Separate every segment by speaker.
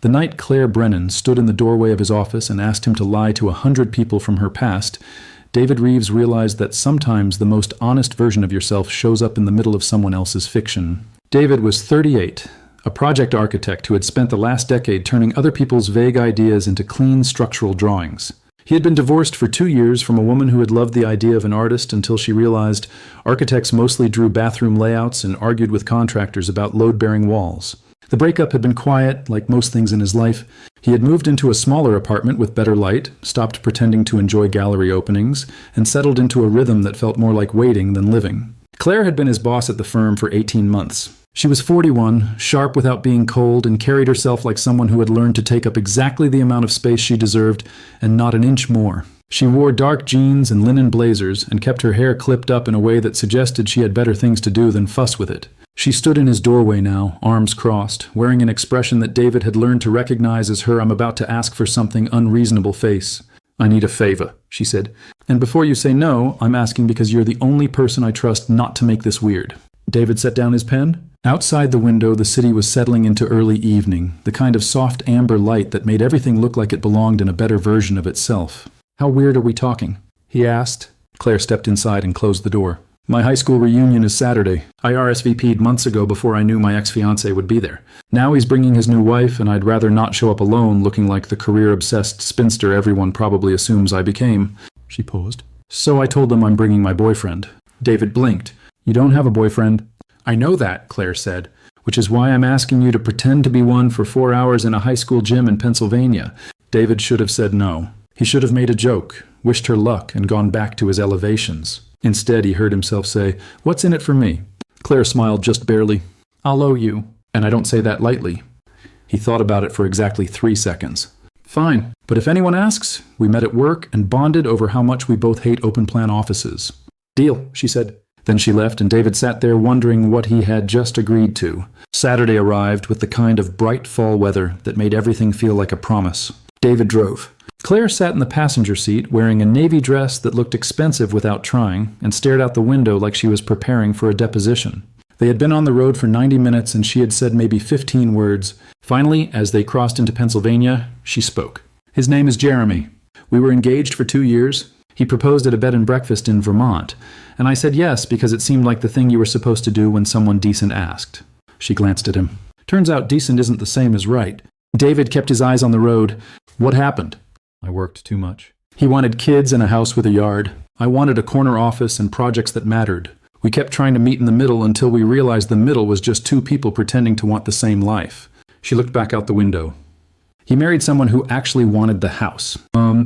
Speaker 1: The night Claire Brennan stood in the doorway of his office and asked him to lie to 100 people from her past, David Reeves realized that sometimes the most honest version of yourself shows up in the middle of someone else's fiction. David was 38, a project architect who had spent the last decade turning other people's vague ideas into clean structural drawings. He had been divorced for 2 years from a woman who had loved the idea of an artist until she realized architects mostly drew bathroom layouts and argued with contractors about load-bearing walls. The breakup had been quiet, like most things in his life. He had moved into a smaller apartment with better light, stopped pretending to enjoy gallery openings, and settled into a rhythm that felt more like waiting than living. Claire had been his boss at the firm for 18 months. She was 41, sharp without being cold, and carried herself like someone who had learned to take up exactly the amount of space she deserved, and not an inch more. She wore dark jeans and linen blazers, and kept her hair clipped up in a way that suggested she had better things to do than fuss with it. She stood in his doorway now, arms crossed, wearing an expression that David had learned to recognize as her "I'm about to ask for something" unreasonable face. "I need a favor," she said. "And before you say no, I'm asking because you're the only person I trust not to make this weird." David set down his pen. Outside the window, the city was settling into early evening, the kind of soft amber light that made everything look like it belonged in a better version of itself. "How weird are we talking?" he asked. Claire stepped inside and closed the door. "My high school reunion is Saturday. I RSVP'd months ago before I knew my ex-fiancé would be there. Now he's bringing his new wife, and I'd rather not show up alone looking like the career-obsessed spinster everyone probably assumes I became." She paused. "So I told them I'm bringing my boyfriend." David blinked. "You don't have a boyfriend." "I know that," Claire said, "which is why I'm asking you to pretend to be one for 4 hours in a high school gym in Pennsylvania." David should have said no. He should have made a joke, wished her luck, and gone back to his elevations. Instead, he heard himself say, "What's in it for me?" Claire smiled just barely. "I'll owe you, and I don't say that lightly." He thought about it for exactly 3 seconds. "Fine, but if anyone asks, we met at work and bonded over how much we both hate open-plan offices." "Deal," she said. Then she left, and David sat there wondering what he had just agreed to. Saturday arrived with the kind of bright fall weather that made everything feel like a promise. David drove. Claire sat in the passenger seat, wearing a navy dress that looked expensive without trying, and stared out the window like she was preparing for a deposition. They had been on the road for 90 minutes, and she had said maybe 15 words. Finally, as they crossed into Pennsylvania, she spoke. "His name is Jeremy. We were engaged for 2 years. He proposed at a bed and breakfast in Vermont, and I said yes because it seemed like the thing you were supposed to do when someone decent asked." She glanced at him. "Turns out decent isn't the same as right." David kept his eyes on the road. "What happened?" "I worked too much." "He wanted kids and a house with a yard. I wanted a corner office and projects that mattered. We kept trying to meet in the middle until we realized the middle was just 2 people pretending to want the same life." She looked back out the window. "He married someone who actually wanted the house.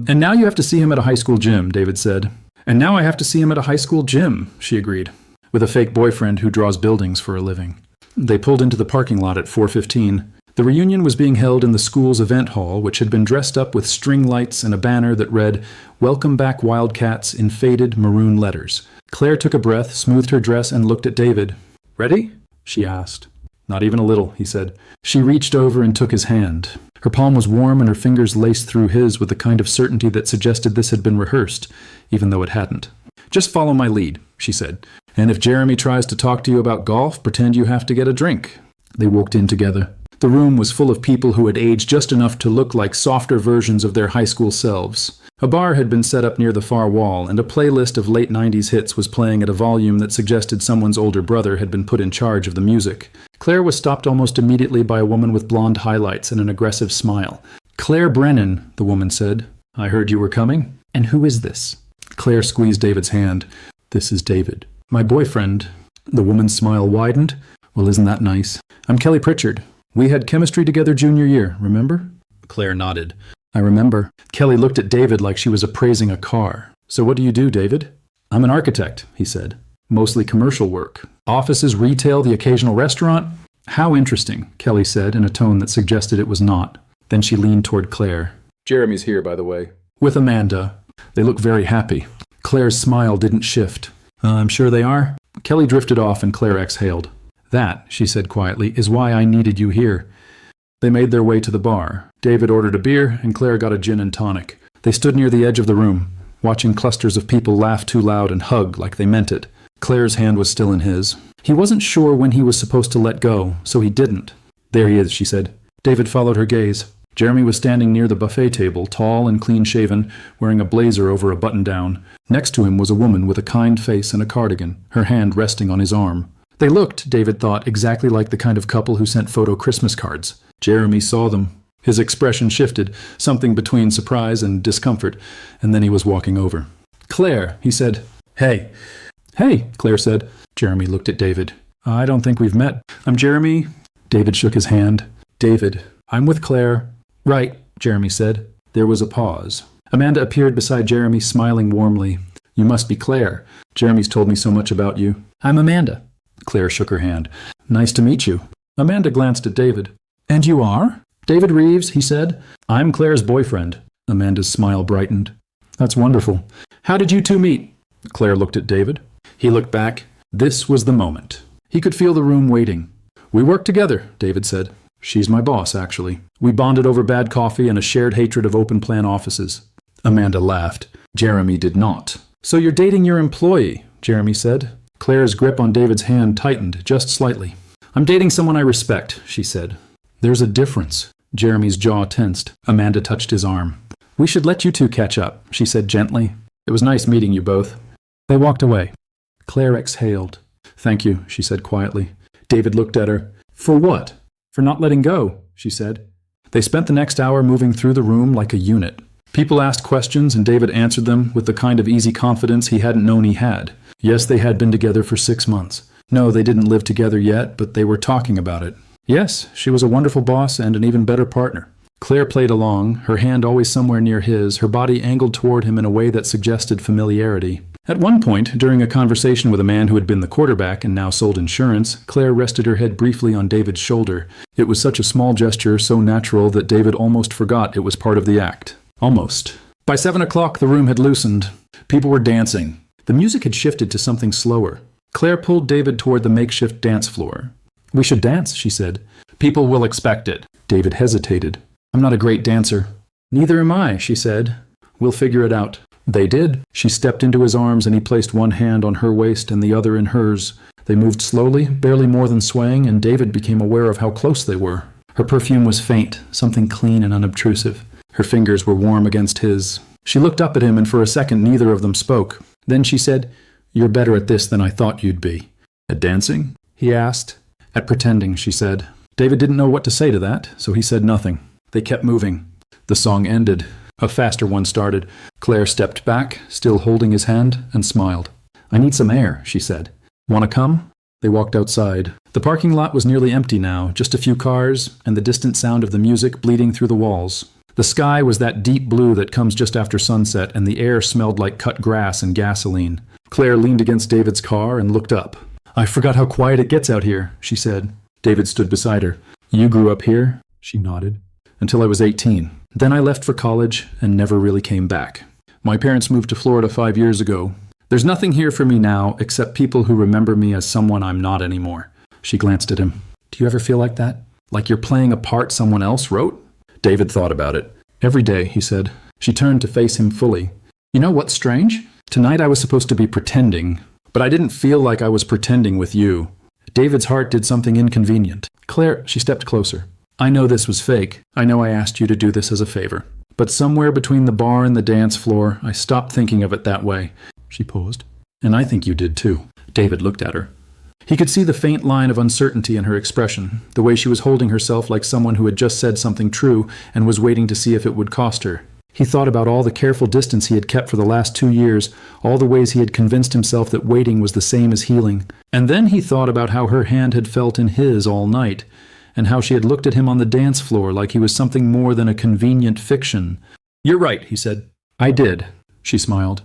Speaker 1: And now you have to see him at a high school gym," David said. "And now I have to see him at a high school gym," she agreed, "with a fake boyfriend who draws buildings for a living." They pulled into the parking lot at 4:15. The reunion was being held in the school's event hall, which had been dressed up with string lights and a banner that read, "Welcome back Wildcats," in faded maroon letters. Claire took a breath, smoothed her dress, and looked at David. "Ready?" she asked. "Not even a little," he said. She reached over and took his hand. Her palm was warm and her fingers laced through his with the kind of certainty that suggested this had been rehearsed, even though it hadn't. "Just follow my lead," she said. "And if Jeremy tries to talk to you about golf, pretend you have to get a drink." They walked in together. The room was full of people who had aged just enough to look like softer versions of their high school selves. A bar had been set up near the far wall, and a playlist of late 90s hits was playing at a volume that suggested someone's older brother had been put in charge of the music. Claire was stopped almost immediately by a woman with blonde highlights and an aggressive smile. "Claire Brennan," the woman said. "I heard you were coming. And who is this?" Claire squeezed David's hand. "This is David. My boyfriend." The woman's smile widened. "Well, isn't that nice? I'm Kelly Pritchard. We had chemistry together junior year, remember?" Claire nodded. "I remember." Kelly looked at David like she was appraising a car. "So what do you do, David?" "I'm an architect," he said. "Mostly commercial work. Offices, retail, the occasional restaurant." "How interesting," Kelly said in a tone that suggested it was not. Then she leaned toward Claire. "Jeremy's here, by the way. With Amanda. They look very happy." Claire's smile didn't shift. "I'm sure they are." Kelly drifted off and Claire exhaled. "That," she said quietly, "is why I needed you here." They made their way to the bar. David ordered a beer, and Claire got a gin and tonic. They stood near the edge of the room, watching clusters of people laugh too loud and hug like they meant it. Claire's hand was still in his. He wasn't sure when he was supposed to let go, so he didn't. "There he is," she said. David followed her gaze. Jeremy was standing near the buffet table, tall and clean-shaven, wearing a blazer over a button-down. Next to him was a woman with a kind face and a cardigan, her hand resting on his arm. They looked, David thought, exactly like the kind of couple who sent photo Christmas cards. Jeremy saw them. His expression shifted, something between surprise and discomfort, and then he was walking over. "Claire," he said. "Hey." "Hey," Claire said. Jeremy looked at David. "I don't think we've met. I'm Jeremy." David shook his hand. "David, I'm with Claire." "Right," Jeremy said. There was a pause. Amanda appeared beside Jeremy, smiling warmly. "You must be Claire. Jeremy's told me so much about you." "I'm Amanda." Claire shook her hand. "Nice to meet you." Amanda glanced at David. "And you are?" "David Reeves," he said. "I'm Claire's boyfriend." Amanda's smile brightened. "That's wonderful. How did you two meet?" Claire looked at David. He looked back. This was the moment. He could feel the room waiting. "We work together," David said. "She's my boss, actually. We bonded over bad coffee and a shared hatred of open-plan offices." Amanda laughed. Jeremy did not. "So you're dating your employee," Jeremy said. Claire's grip on David's hand tightened just slightly. "I'm dating someone I respect," she said. "There's a difference." Jeremy's jaw tensed. Amanda touched his arm. "We should let you two catch up," she said gently. "It was nice meeting you both." They walked away. Claire exhaled. "Thank you," she said quietly. David looked at her. "For what?" "For not letting go," she said. They spent the next hour moving through the room like a unit. People asked questions and David answered them with the kind of easy confidence he hadn't known he had. Yes, they had been together for 6 months. No, they didn't live together yet, but they were talking about it. Yes, she was a wonderful boss and an even better partner. Claire played along, her hand always somewhere near his, her body angled toward him in a way that suggested familiarity. At one point, during a conversation with a man who had been the quarterback and now sold insurance, Claire rested her head briefly on David's shoulder. It was such a small gesture, so natural that David almost forgot it was part of the act. Almost. By 7 o'clock, the room had loosened. People were dancing. The music had shifted to something slower. Claire pulled David toward the makeshift dance floor. "We should dance," she said. "People will expect it." David hesitated. "I'm not a great dancer." "Neither am I," she said. "We'll figure it out." They did. She stepped into his arms and he placed one hand on her waist and the other in hers. They moved slowly, barely more than swaying, and David became aware of how close they were. Her perfume was faint, something clean and unobtrusive. Her fingers were warm against his. She looked up at him, and for a second neither of them spoke. Then she said, "You're better at this than I thought you'd be." "At dancing?" he asked. "At pretending," she said. David didn't know what to say to that, so he said nothing. They kept moving. The song ended. A faster one started. Claire stepped back, still holding his hand, and smiled. "I need some air," she said. "Want to come?" They walked outside. The parking lot was nearly empty now, just a few cars, and the distant sound of the music bleeding through the walls. The sky was that deep blue that comes just after sunset, and the air smelled like cut grass and gasoline. Claire leaned against David's car and looked up. "I forgot how quiet it gets out here," she said. David stood beside her. "You grew up here?" She nodded. "Until I was 18. Then I left for college and never really came back. My parents moved to Florida 5 years ago. There's nothing here for me now except people who remember me as someone I'm not anymore." She glanced at him. "Do you ever feel like that? Like you're playing a part someone else wrote?" David thought about it. "Every day," he said. She turned to face him fully. "You know what's strange? Tonight I was supposed to be pretending, but I didn't feel like I was pretending with you." David's heart did something inconvenient. "Claire," she stepped closer. "I know this was fake. I know I asked you to do this as a favor. But somewhere between the bar and the dance floor, I stopped thinking of it that way." She paused. "And I think you did too." David looked at her. He could see the faint line of uncertainty in her expression, the way she was holding herself like someone who had just said something true and was waiting to see if it would cost her. He thought about all the careful distance he had kept for the last 2 years, all the ways he had convinced himself that waiting was the same as healing. And then he thought about how her hand had felt in his all night, and how she had looked at him on the dance floor like he was something more than a convenient fiction. "You're right," he said. "I did," she smiled.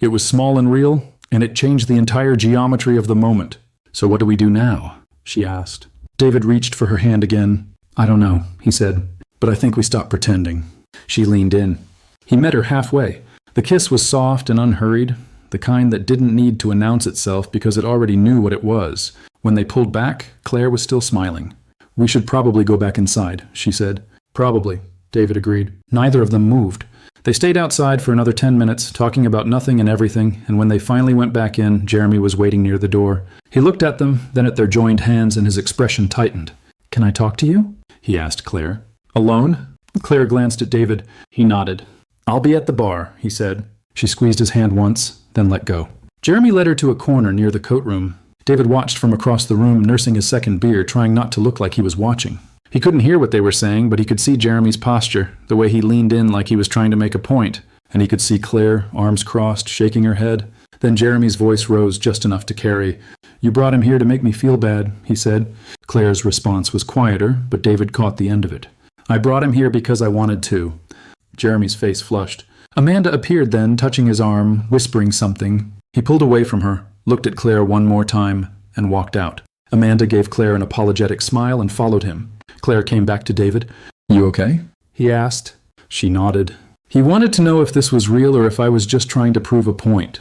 Speaker 1: It was small and real, and it changed the entire geometry of the moment. "So what do we do now?" she asked. David reached for her hand again. "I don't know," he said, "but I think we stop pretending." She leaned in. He met her halfway. The kiss was soft and unhurried, the kind that didn't need to announce itself because it already knew what it was. When they pulled back, Claire was still smiling. "We should probably go back inside," she said. "Probably," David agreed. Neither of them moved. They stayed outside for another 10 minutes, talking about nothing and everything, and when they finally went back in, Jeremy was waiting near the door. He looked at them, then at their joined hands, and his expression tightened. "Can I talk to you?" he asked Claire. Alone? Claire glanced at David. He nodded. I'll be at the bar, he said. She squeezed his hand once, then let go. Jeremy led her to a corner near the coat room. David watched from across the room, nursing his second beer, trying not to look like he was watching. He couldn't hear what they were saying, but he could see Jeremy's posture, the way he leaned in like he was trying to make a point. And he could see Claire, arms crossed, shaking her head. Then Jeremy's voice rose just enough to carry. You brought him here to make me feel bad, he said. Claire's response was quieter, but David caught the end of it. I brought him here because I wanted to. Jeremy's face flushed. Amanda appeared then, touching his arm, whispering something. He pulled away from her, looked at Claire one more time, and walked out. Amanda gave Claire an apologetic smile and followed him. Claire came back to David. You okay? He asked. She nodded. He wanted to know if this was real or if I was just trying to prove a point.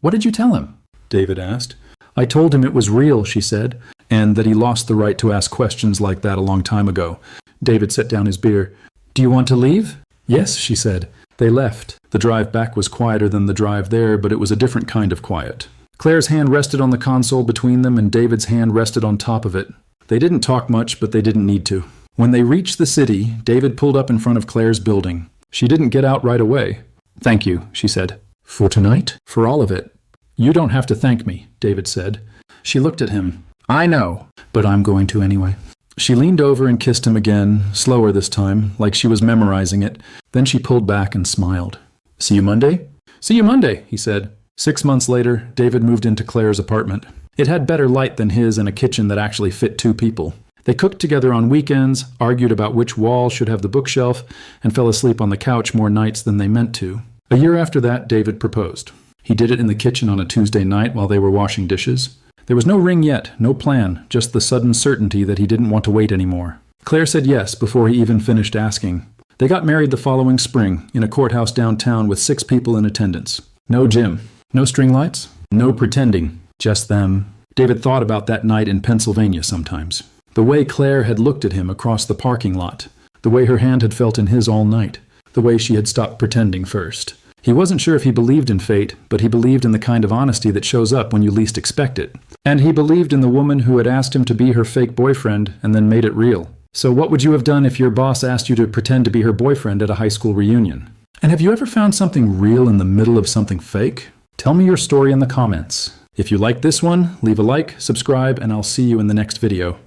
Speaker 1: What did you tell him? David asked. I told him it was real, she said, and that he lost the right to ask questions like that a long time ago. David set down his beer. Do you want to leave? Yes, she said. They left. The drive back was quieter than the drive there, but it was a different kind of quiet. Claire's hand rested on the console between them, and David's hand rested on top of it. They didn't talk much, but they didn't need to. When they reached the city, David pulled up in front of Claire's building. She didn't get out right away. Thank you, she said. For tonight? For all of it. You don't have to thank me, David said. She looked at him. I know, but I'm going to anyway. She leaned over and kissed him again, slower this time, like she was memorizing it. Then she pulled back and smiled. See you Monday? See you Monday, he said. 6 months later, David moved into Claire's apartment. It had better light than his and a kitchen that actually fit 2 people. They cooked together on weekends, argued about which wall should have the bookshelf, and fell asleep on the couch more nights than they meant to. A year after that, David proposed. He did it in the kitchen on a Tuesday night while they were washing dishes. There was no ring yet, no plan, just the sudden certainty that he didn't want to wait anymore. Claire said yes before he even finished asking. They got married the following spring, in a courthouse downtown with 6 people in attendance. No gym, no string lights, no pretending, just them. David thought about that night in Pennsylvania sometimes. The way Claire had looked at him across the parking lot, the way her hand had felt in his all night, the way she had stopped pretending first. He wasn't sure if he believed in fate, but he believed in the kind of honesty that shows up when you least expect it. And he believed in the woman who had asked him to be her fake boyfriend and then made it real. So what would you have done if your boss asked you to pretend to be her boyfriend at a high school reunion? And have you ever found something real in the middle of something fake? Tell me your story in the comments. If you like this one, leave a like, subscribe, and I'll see you in the next video.